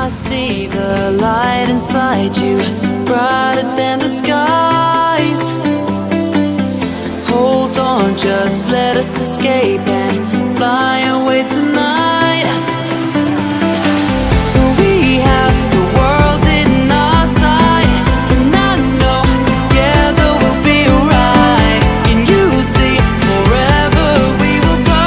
I see the light inside you, brighter than the skies. Hold on, just let us escape and fly away tonight. We have the world in our sight, and I know together we'll be alright. Can you see forever we will go?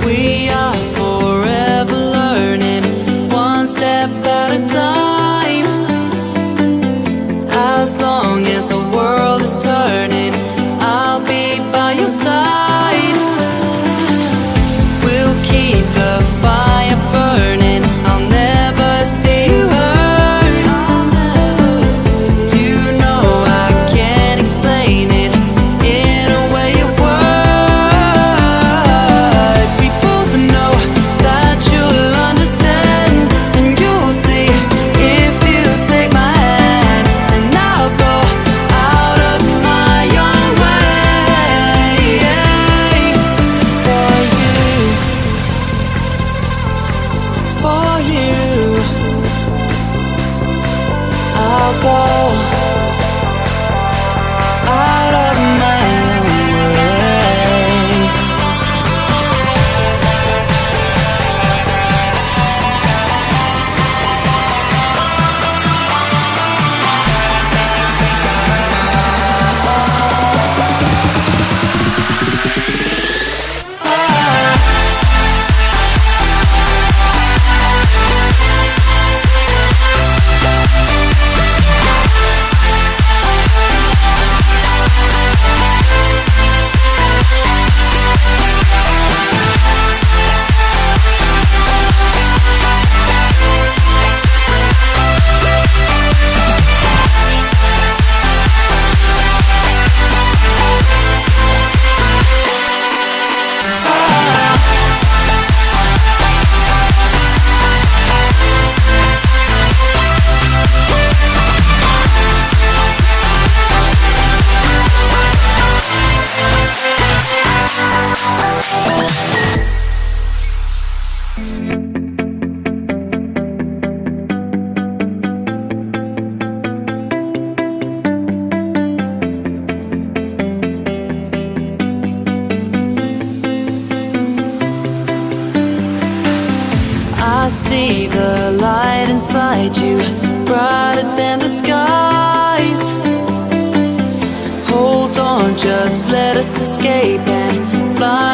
We are forever learning, one step at a time. As long as the world is turning, I'll be by your side. We'll keep the fire burning, I'll never see you hurt. You know I can't explain it in a way of words. We both know that you'll understand, and you'll see if you take my hand, and I'll go out of my own way for you. I'll go out of my own way. I see the light inside you, brighter than the skies. Hold on, just let us escape and fly